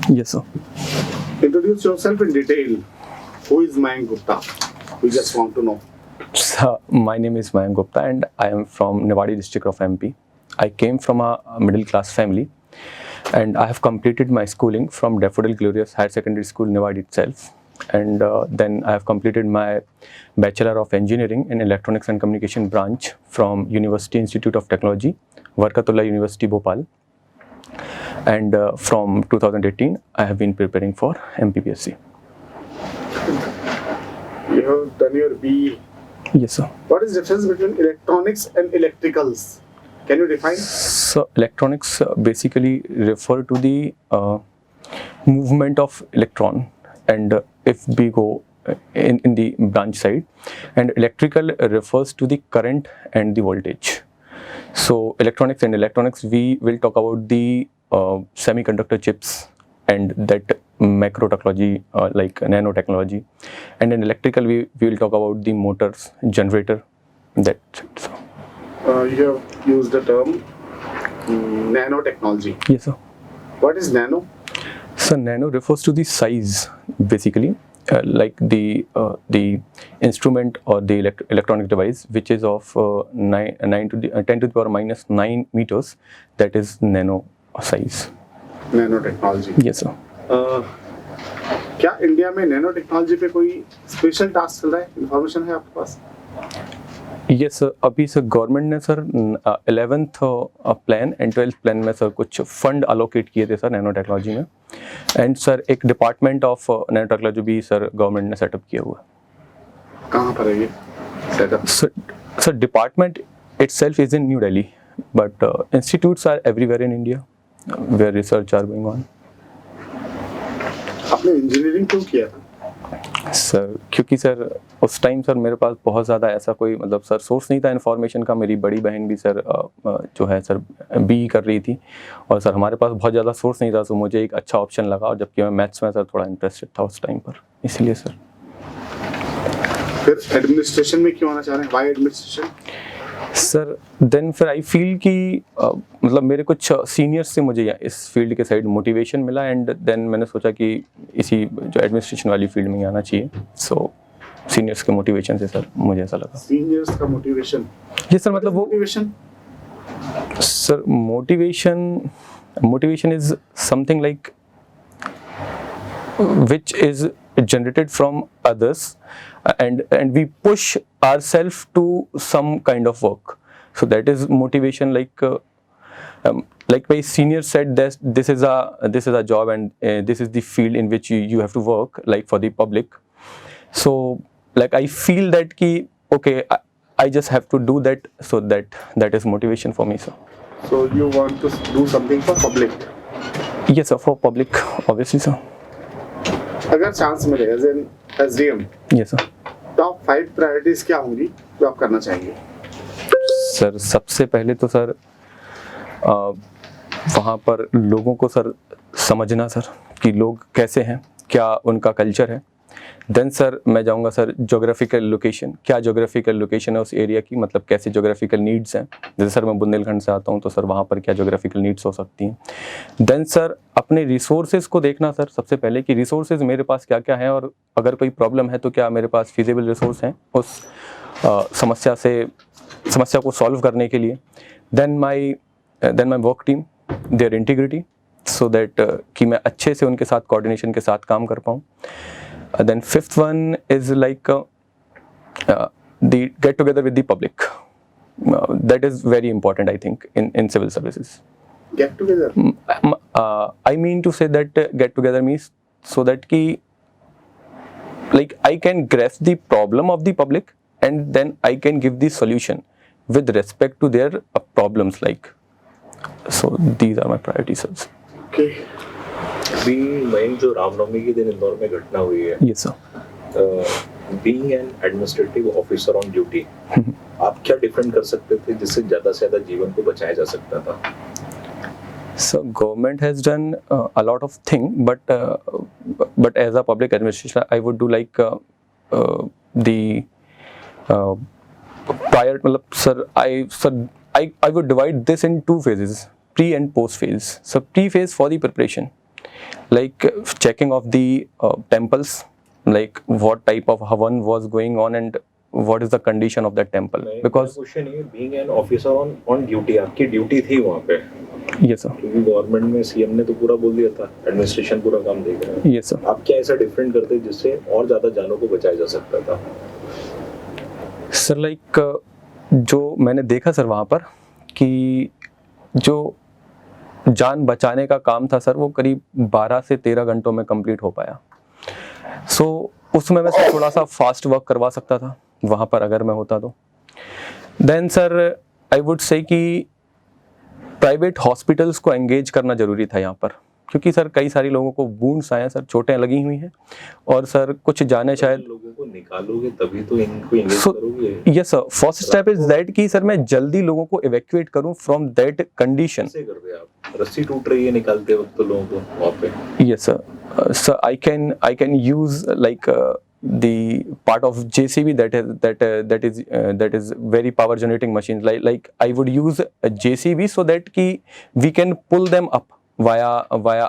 Yes, sir. Introduce yourself in detail. Who is Mayank Gupta? We just want to know. So, my name is Mayank Gupta and I am from Niwadi district of MP. I came from a middle class family and I have completed my schooling from Daffodil Glorious Higher Secondary School, Niwadi itself. And then I have completed my Bachelor of Engineering in Electronics and Communication branch from University Institute of Technology, Varkatullah University, Bhopal. And from 2018, I have been preparing for MPPSC. You have done your BE. Yes, sir. What is the difference between electronics and electricals? Can you define? So electronics basically refer to the movement of electron, and if we go in the branch side, and electrical refers to the current and the voltage. So electronics and electronics, we will talk about the semiconductor chips and that macro technology like nanotechnology, and in electrical we will talk about the motors, generator, that. So. You have used the term nanotechnology. Yes, sir. What is nano? So nano refers to the size, basically, like the instrument or the electronic device, which is of 10 to the power minus 9 meters. That is nano size. Nanotechnology. Yes, sir. क्या India में nano technology पे कोई special task चल रहा है? Information है आपके पास? Yes sir, अभी सर गवर्नमेंट ने sir 11th plan and 12th plan में सर कुछ फंड अलोकेट किए थे सर नैनो टेक्नोलॉजी में, एंड सर एक डिपार्टमेंट ऑफ नैनो टेक्नोलॉजी भी सर गवर्नमेंट ने सेटअप किया हुआ है. कहाँ पर है ये setup? Sir department itself is in New Delhi, but institutes are everywhere in India where research are going on. आपने इंजीनियरिंग क्यों किया था? सर क्योंकि सर उस टाइम सर मेरे पास बहुत ज़्यादा ऐसा कोई मतलब सर सोर्स नहीं था इन्फॉर्मेशन का. मेरी बड़ी बहन भी सर जो है सर BE कर रही थी, और सर हमारे पास बहुत ज़्यादा सोर्स नहीं था, तो मुझे एक अच्छा ऑप्शन लगा, और जबकि मैं मैथ्स में सर थोड़ा इंटरेस्टेड था उस टाइम पर, इसलिए सर. फिर एडमिनिस्ट्रेशन में क्यों आना चाह रहे हैं? Y administration? सर देन फिर आई फील कि मतलब मेरे कुछ सीनियर्स से मुझे इस फील्ड के साइड मोटिवेशन मिला, एंड देन मैंने सोचा कि इसी जो एडमिनिस्ट्रेशन वाली फील्ड में आना चाहिए. सो सीनियर्स के मोटिवेशन से सर मुझे ऐसा लगा. सीनियर्स का मोटिवेशन? जी सर, मतलब वो motivation sir motivation is something like which is generated from others, and we push ourselves to some kind of work. So that is motivation. Like my senior said, that this is a job, and this is the field in which you have to work, like for the public. So like I feel that ki okay, I just have to do that, so that is motivation for me, sir. So you want to do something for public? Yes sir, for public, obviously, sir. अगर chance मिले as an SDM, Yes sir. Top 5 priorities क्या होंगी जो आप करना चाहेंगे? Sir सबसे पहले तो सर वहाँ पर लोगों को सर समझना, सर कि लोग कैसे हैं, क्या उनका कल्चर है. देन सर मैं जाऊँगा सर जोग्राफिकल लोकेशन, क्या जोग्राफिकल लोकेशन है उस एरिया की, मतलब कैसे जोग्राफिकल नीड्स हैं. जैसे सर मैं बुंदेलखंड से आता हूँ, तो सर वहाँ पर क्या जोग्राफिकल नीड्स हो सकती हैं. देन सर अपने रिसोर्सेज को देखना सर सबसे पहले, कि रिसोर्सेज मेरे पास क्या क्या हैं, और अगर कोई प्रॉब्लम है तो क्या मेरे पास फिजिबल रिसोर्स हैं उस समस्या को सॉल्व करने के लिए. Then my work team, their integrity, so that कि मैं अच्छे से उनके साथ कोऑर्डिनेशन के साथ काम कर पाऊँ. Then fifth one is like the get together with the public. That is very important, I think, in civil services. Get together? I mean to say that get together means so that ki like I can grasp the problem of the public, and then I can give the solution with respect to their problems, like. So these are my priorities, sir. Okay. अभी मयंक, जो रामनवमी के दिन इंदौर में घटना हुई है, Yes sir. Being an administrative officer on duty, आप क्या डिफरेंट कर सकते थे जिससे ज्यादा से ज्यादा जीवन को बचाया जा सकता था? So government has done a lot of things, but as a public administrator, I would do like the prior. I would divide this in 2 phases: pre and post phase. So pre phase for the preparation, like checking of the temples, like what type of havan was going on and what is the condition of that temple. Because question ये being an officer on duty, आपकी duty थी वहाँ पे, yes sir, क्योंकि government में CM ने तो पूरा बोल दिया था एडमिनिस्ट्रेशन पूरा काम देख रहा है, yes sir. आप क्या ऐसा डिफरेंट करते जिससे और ज्यादा जानों को बचाया जा सकता था? सर लाइक जो मैंने देखा सर वहाँ पर कि जो जान बचाने का काम था सर वो करीब 12 से 13 घंटों में कंप्लीट हो पाया. सो उसमें मैं सर थोड़ा सा फास्ट वर्क करवा सकता था वहाँ पर अगर मैं होता तो. Then sir I would say कि प्राइवेट हॉस्पिटल्स को एंगेज करना ज़रूरी था यहाँ पर, क्योंकि सर कई सारे लोगों को वुंड्स आए हैं सर, चोटें लगी हुई हैं और सर कुछ जाने शायद. लोगों को निकालोगे तभी तो इनको इंगेज So, करोगे. yes sir, first step is that कि सर मैं जल्दी लोगों को evacuate करूं from that condition. कैसे करते आप? रस्सी टूट रही है निकालते वक्त तो लोगों को वहाँ पे. Yes sir, sir I can use like the part of JCB that is very power generating machines, like I would use a JCB so that कि we can pull them up via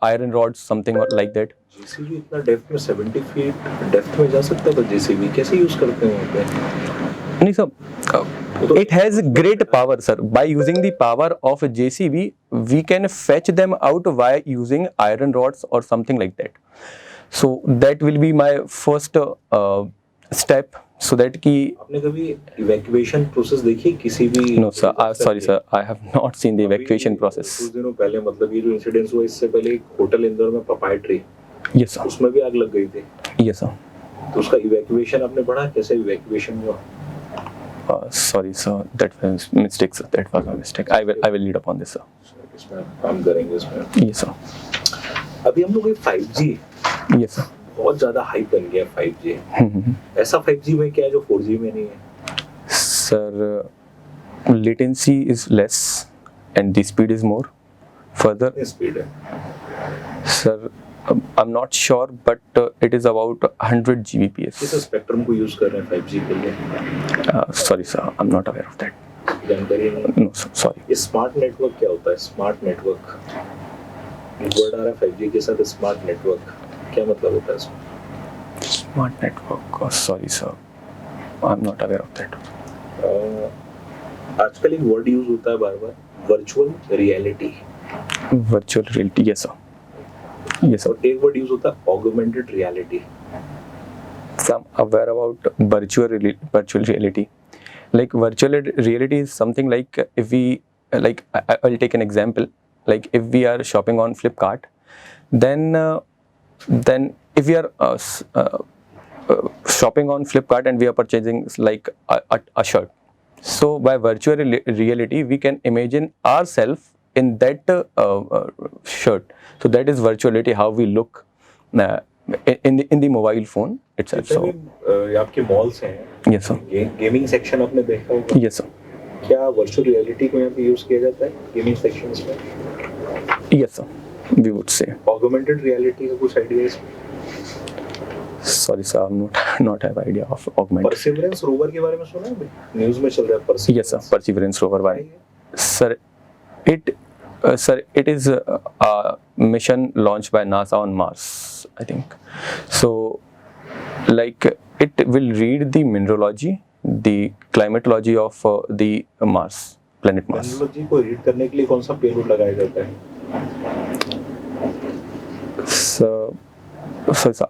iron rods, something or like that. JCB इतना depth में 70 feet depth में जा सकता था JCB, कैसे use करते हैं वहाँ पे? नहीं sir, it has great power sir. By using the power of a JCB we can fetch them out via using iron rods or something like that. So that will be my first step so that कि. आपने कभी evacuation process देखी किसी भी? No sir, sorry sir, I have not seen the evacuation process. कुछ दिनों पहले मतलब ये जो इंसिडेंट हुआ इससे पहले एक होटल इंदौर में प्रोप्राइटरी, Yes sir. उसमें भी आग लग गई थी. Yes sir. तो उसका इवैक्यूएशन आपने पढ़ा कैसे इवैक्यूएशन हुआ? Sorry sir, that was mistake sir, that was my mistake. I will lead upon this sir. इसमें काम करेंगे इसमें. Yes sir. अभी हम लोग ये 5G Yes sir. बहुत ज्यादा हाइप बन गया 5G. ऐसा 5G में क्या है जो 4G में नहीं है? Sir, latency is less and the speed is more. Further, कितनी स्पीड है? sir, I'm not sure, but it is about 100 किस Gbps. स्पेक्ट्रम को यूज कर रहे हैं 5G के लिए? Sorry sir, I'm not aware of that. जानकारी नहीं. No sir, sorry. ये स्मार्ट नेटवर्क क्या होता है? स्मार्ट नेटवर्क वर्ड आ रहा है 5G के साथ, स्मार्ट नेटवर्क क्या मतलब होता है इसमें? Smart network. Sorry sir, I'm not aware of that. आजकल एक वर्ड यूज होता है बार बार, virtual reality, Virtual reality, yes sir. Yes sir. और एक वर्ड यूज होता है augmented reality. So I'm aware about virtual reality. Like virtual reality is something like if we like I'll take an example. Like if we are shopping on Flipkart, then if we are shopping on Flipkart and we are purchasing like a shirt, so by virtual reality we can imagine ourselves in that shirt. So that is virtual reality, how we look in the mobile phone itself. जितने So भी आपके malls हैं, yes sir. Gaming section आपने देखा होगा. Yes sir. क्या virtual reality को यहाँ पे यूज किया जाता है गेमिंग सेक्शंस में? Yes sir, we would say. Augmented reality का कुछ आइडिया इसमें? Sorry sir, I'm not have idea of augmented. Perseverance rover के बारे में सुना है? न्यूज़ में चल रहा है perseverance. Yes sir, Perseverance rover. Why? Sir, it is a mission launched by NASA on Mars, I think. So, like it will read the mineralogy, the climatology of the Mars, planet Mars. Technology को read करने के लिए कौन सा payload लगाया जाता है? So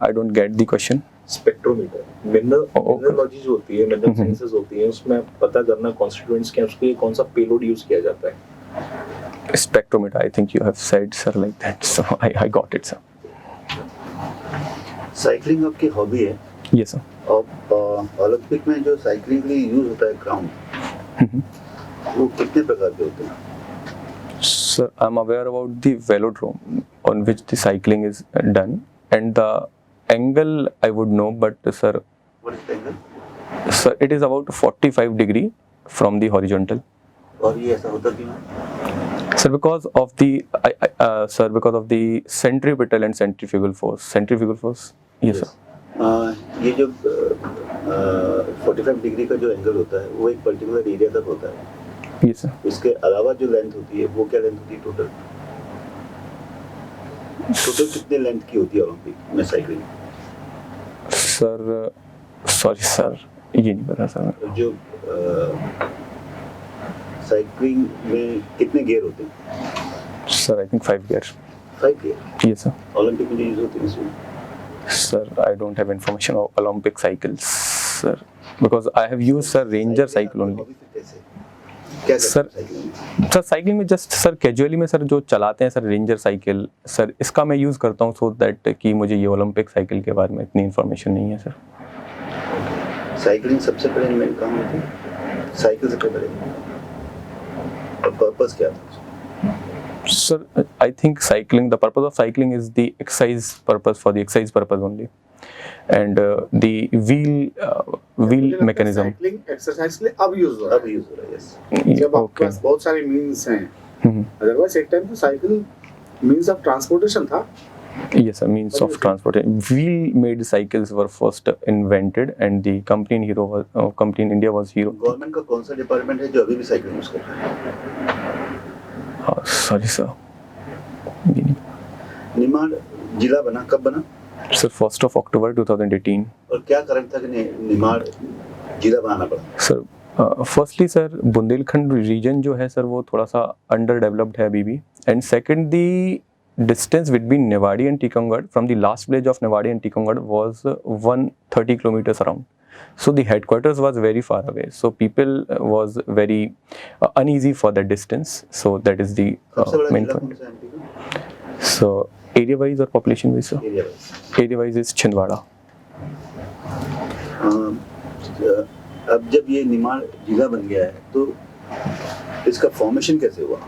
I don't get the question. Spectrometer. Mineralogy जो होती है, मिनरल साइंसेस होती है, उसमें पता करना कॉन्स्टिट्यूएंट्स क्या, उसके लिए कौन सा पेलोड यूज किया जाता है? Spectrometer, I think you have said sir like that. So I got it sir. Cycling आपकी हॉबी है. Yes sir. और ओलंपिक में जो साइकिलिंग के लिए यूज होता है ग्राउंड, वो कितने प्रकार के होते हैं? Sir, I'm aware about the velodrome on which the cycling is done, and the angle I would know, but sir, What is the angle? sir, it is about 45 degree from the horizontal. और ये ऐसा होता क्यों है? Sir, because of the centripetal and centrifugal force. Centrifugal force? Yes sir. ये जो 45 degree का जो एंगल होता है वो एक पर्टिकुलर एरिया तक होता है. Yes sir. इसके अलावा जो लेंथ होती है वो क्या लेंथ होती है टोटल? टोटल कितने लेंथ की होती है ओलंपिक में साइकिलिंग? सर सॉरी सर, ये नहीं पता सर। जो साइकिलिंग में कितने गियर होते हैं? Sir I think 5 gear. 5 gear. Yes sir. Olympic में जो यूज होते हैं इसमें? Sir, I don't have information of Olympic cycles, sir, because I have used sir Ranger cycle only. क्या Sir, साइकिलिंग? सर साइकिलिंग में just sir casually में sir जो चलाते हैं सर रेंजर साइकिल, सर इसका मैं यूज़ करता हूँ सो दैट कि मुझे ये ओलंपिक साइकिल के बारे में इतनी इन्फॉर्मेशन नहीं है सर। साइकिलिंग सबसे पहले इन्वेंट कहाँ हुई थी? साइकिल सबसे पहले, और पर्पस क्या था? Sir, I think cycling, the purpose of cycling is the exercise purpose, for the exercise purpose only, and the wheel mechanism. Cycling exercise के लिए अब यूज हो रहा अब यूज हो रहा है, यस। है जब आपके Okay. पास बहुत सारे मीन्स हैं। Mhm. अदरवाइज एक टाइम तो साइकिल मीन्स ऑफ ट्रांसपोर्टेशन था। Yes, a means of transport. Wheel-made cycles were first invented, and the company in company in India was Hero. Government का कौन सा डिपार्टमेंट है जो अभी भी साइकिल यूज कर रहा है? Sorry sir. ये नहीं। निमाड़ जिला बना कब बना, Sir, 1st of October 2018. और क्या कारण था कि निमाड़ जिला बनाना पड़ा? Sir firstly sir Bundelkhand region जो है सर वो थोड़ा सा अंडर डेवलप्ड है अभी भी, and second the distance between Newari and Tikongad from the last village of Newari and Tikongad was 130 kilometers around. So the headquarters was very far away. So people was very uneasy for that distance. So that is the सबसे बड़ा main जिला point. कौन सा है MP का? So area wise or population wise sir? Area wise. Area wise is Chhindwara. अब जब ये निमाड़ जिला बन गया है तो इसका फॉर्मेशन कैसे हुआ?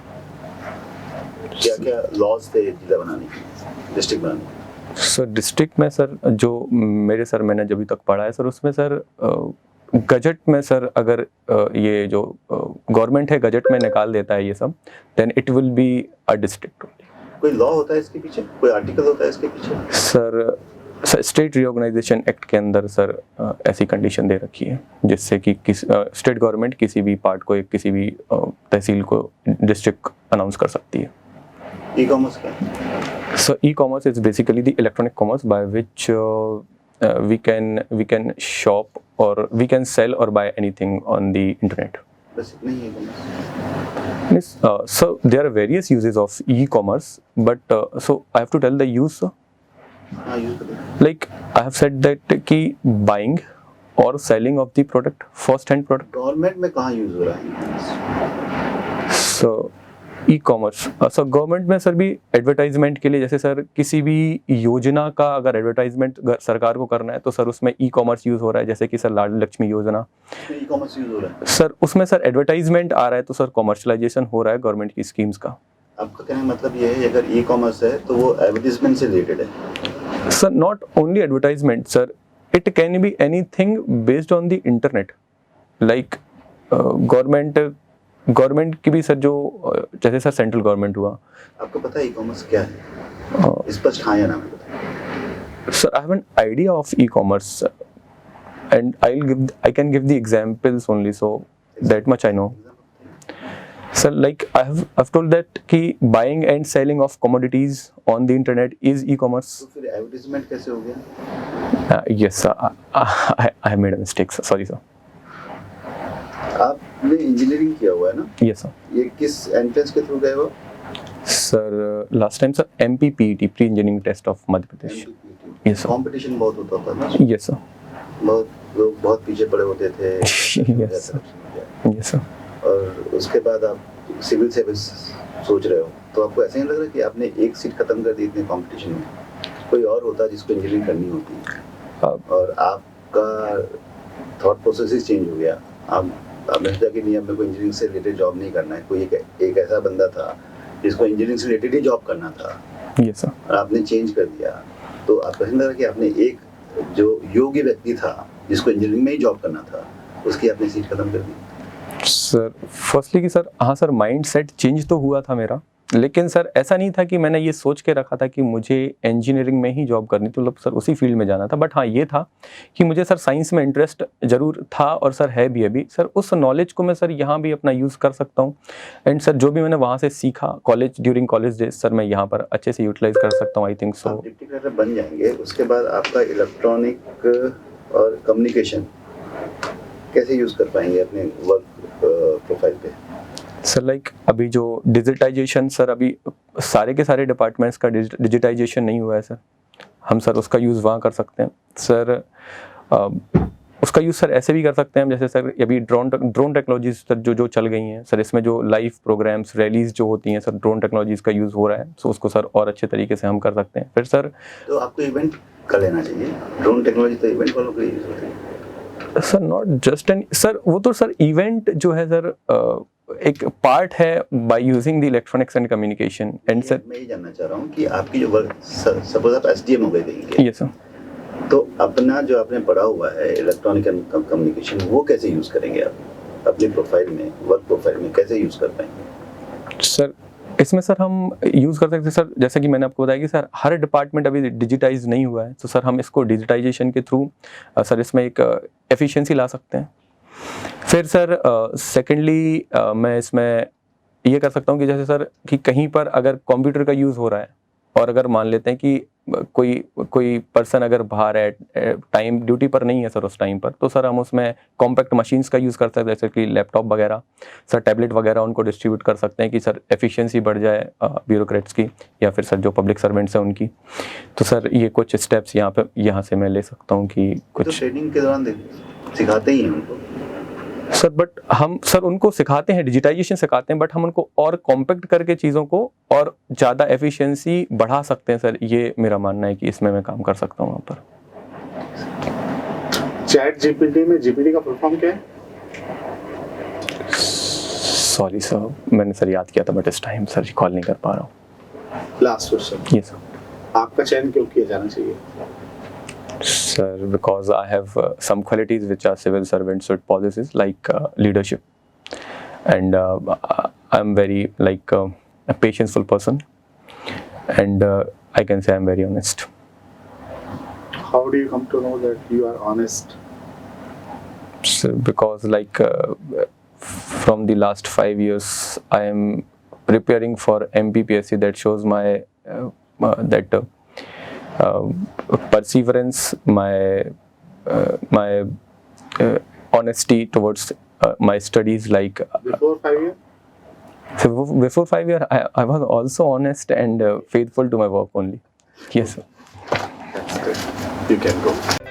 क्या क्या लॉज थे जिला बनाने के, डिस्ट्रिक्ट बनाने के? सर डिस्ट्रिक्ट में सर जो मेरे सर मैंने जब तक पढ़ा है सर उसमें सर गजट में सर अगर ये जो गवर्नमेंट है गजट में निकाल देता है ये सब, then it will be a district only. कोई लॉ होता है इसके पीछे, कोई आर्टिकल होता है इसके पीछे? सर स्टेट रिऑर्गेनाइजेशन एक्ट के अंदर सर ऐसी कंडीशन दे रखी है जिससे कि स्टेट गवर्नमेंट किसी भी पार्ट को किसी भी तहसील को डिस्ट्रिक्ट अनाउंस कर सकती है। ई कॉमर्स क्या? So e-commerce is basically the electronic commerce by which we can shop or we can sell or buy anything on the internet. बस इतना ही है commerce. Yes, so there are various uses of e-commerce, but so I have to tell the use. हाँ use करें। Like I have said that कि buying or selling of the product, first hand product. Government में कहाँ use हो रहा है? So e-commerce sir government में sir भी एडवर्टाइजमेंट के लिए, जैसे सर किसी भी योजना का अगर एडवर्टाइजमेंट सरकार को करना है तो सर उसमें ई-कॉमर्स यूज़ हो रहा है, जैसे कि सर लाडली लक्ष्मी योजना ई कॉमर्स यूज हो रहा है। सर उसमें सर एडवर्टाइजमेंट आ रहा है तो सर कॉमर्शलाइजेशन हो रहा है गवर्नमेंट की स्कीम्स का। आपका कहने का मतलब ये है अगर ई कॉमर्स है तो वो एडवर्टीजमेंट से रिलेटेड है? Sir not only advertisement sir, it can be anything based on the internet, like government की भी सर जो जैसे सर सेंट्रल गवर्नमेंट हुआ। आपको पता है ई कॉमर्स क्या है? स्पष्ट हाँ या ना में बताइए। Sir, I have an idea of e-commerce, and I can give the examples only, so that much I know. Sir, like I've told that कि buying and selling of commodities on the internet is e-commerce. तो फिर advertisement कैसे हो गया? Yes, sir. I made a mistake, sir. Sorry, sir. आपने engineering किया हुआ है ना? Yes, sir. ये किस एंट्रेंस के थ्रू गए हो? Sir, last time, sir, MPPET, pre-engineering test of Madhya Pradesh. Yes, sir. Competition बहुत होता था ना? Yes, sir. बहुत लोग बहुत पीछे पड़े होते थे। Yes, sir. Yes, sir. और उसके बाद आप सिविल सर्विस सोच रहे हो, तो आपको ऐसा नहीं लग रहा कि आपने एक सीट खत्म कर दी इतने कंपटीशन में? कोई और होता जिसको इंजीनियरिंग करनी होती और आपका थॉट प्रोसेस ही चेंज हो गया। आपने सोचा कि नहीं, अब मेरे को इंजीनियरिंग से रिलेटेड जॉब नहीं करना है। कोई एक ऐसा बंदा था जिसको इंजीनियरिंग से रिलेटेड ही जॉब करना था, Yes, sir. और आपने चेंज कर दिया, तो आपको ऐसा लग रहा कि आपने एक जो योग्य व्यक्ति था जिसको इंजीनियरिंग में ही जॉब करना था उसकी आपने सीट खत्म कर दी? सर फर्स्टली कि सर हाँ सर माइंड सेट चेंज तो हुआ था मेरा, लेकिन सर ऐसा नहीं था कि मैंने ये सोच के रखा था कि मुझे इंजीनियरिंग में ही जॉब करनी, तो मतलब सर उसी फील्ड में जाना था। बट हाँ ये था कि मुझे सर साइंस में इंटरेस्ट ज़रूर था और सर है भी अभी। सर उस नॉलेज को मैं सर यहाँ भी अपना यूज़ कर सकता हूँ, एंड सर जो भी मैंने वहाँ से सीखा college during college days sir मैं यहाँ पर अच्छे से यूटिलाइज कर सकता हूँ, आई थिंक सो। आप डिप्टी कलेक्टर बन जाएंगे, उसके बाद आपका इलेक्ट्रॉनिक और कम्युनिकेशन कैसे यूज़ कर पाएंगे अपने वर्क प्रोफाइल पे? सर लाइक अभी जो डिजिटाइजेशन सर अभी सारे के सारे डिपार्टमेंट्स का डिजिटाइजेशन नहीं हुआ है सर, हम सर उसका यूज़ वहाँ कर सकते हैं सर। उसका यूज़ सर ऐसे भी कर सकते हैं हम, जैसे सर अभी ड्रोन टेक्नोलॉजीज सर जो चल गई हैं सर, इसमें जो लाइव प्रोग्राम्स रैलीज जो होती हैं सर ड्रोन टेक्नोलॉजीज का यूज़ हो रहा है, सो उसको सर और अच्छे तरीके से हम कर सकते हैं। फिर सर तो आपको इवेंट कर लेना चाहिए, ड्रोन टेक्नोलॉजी तो इवेंट वालों के लिए यूज़ होती है। Sir not just an sir, वो तो सर इवेंट जो है सर एक पार्ट है by using the electronics and communication and sir. मैं ये जानना चाह रहा हूँ कि आपकी जो वर्क, सपोज आप एसडीएम हो गए थे, यस सर, तो अपना जो आपने पढ़ा हुआ है इलेक्ट्रॉनिक एंड कम्युनिकेशन वो कैसे यूज़ करेंगे आप अपनी प्रोफाइल में, वर्क प्रोफाइल में कैसे यूज़ कर पाएंगे? सर इसमें सर हम यूज़ कर सकते हैं सर, जैसा कि मैंने आपको बताया कि सर हर डिपार्टमेंट अभी डिजिटाइज नहीं हुआ है, तो सर हम इसको डिजिटाइजेशन के थ्रू सर इसमें एक एफिशिएंसी ला सकते हैं। फिर सर सेकेंडली मैं इसमें ये कर सकता हूँ कि जैसे सर कि कहीं पर अगर कंप्यूटर का यूज़ हो रहा है और अगर मान लेते हैं कि कोई पर्सन अगर बाहर है, टाइम ड्यूटी पर नहीं है सर उस टाइम पर, तो सर हम उसमें कॉम्पैक्ट मशीन्स का यूज़ कर सकते हैं, जैसे कि लैपटॉप वगैरह सर, टैबलेट वगैरह उनको डिस्ट्रीब्यूट कर सकते हैं कि सर एफिशिएंसी बढ़ जाए ब्यूरोक्रेट्स की या फिर सर जो पब्लिक सर्वेंट्स हैं उनकी। तो सर ये कुछ स्टेप्स यहाँ से मैं ले सकता हूँ कि तो कुछ ट्रेनिंग के दौरान सिखाते ही हैं उनको सर, बट हम सर उनको सिखाते हैं, डिजिटाइजेशन सिखाते हैं, बट हम उनको और कॉम्पैक्ट करके चीज़ों को और ज़्यादा एफिशिएंसी बढ़ा सकते हैं सर। ये मेरा मानना है कि इसमें मैं काम कर सकता हूँ वहाँ पर। चैट जीपीटी में जीपीटी का फुल फॉर्म क्या है? सॉरी सर, मैंने सर याद किया था बट इस टाइम सर रिकॉल नहीं कर पा रहा हूँ। लास्ट क्वेश्चन, ये सर आपका चयन क्यों किया जाना चाहिए? Sir, because I have some qualities which are civil servants should possess, like leadership, and I'm very like a patientful person, and I can say I'm very honest. How do you come to know that you are honest? So, because like from the last 5 years, I am preparing for MPPSC. That shows my perseverance, my honesty towards my studies. Like Before 5 years? so before 5 years, I was also honest and faithful to my work only. Yes, sir. That's good. You can go.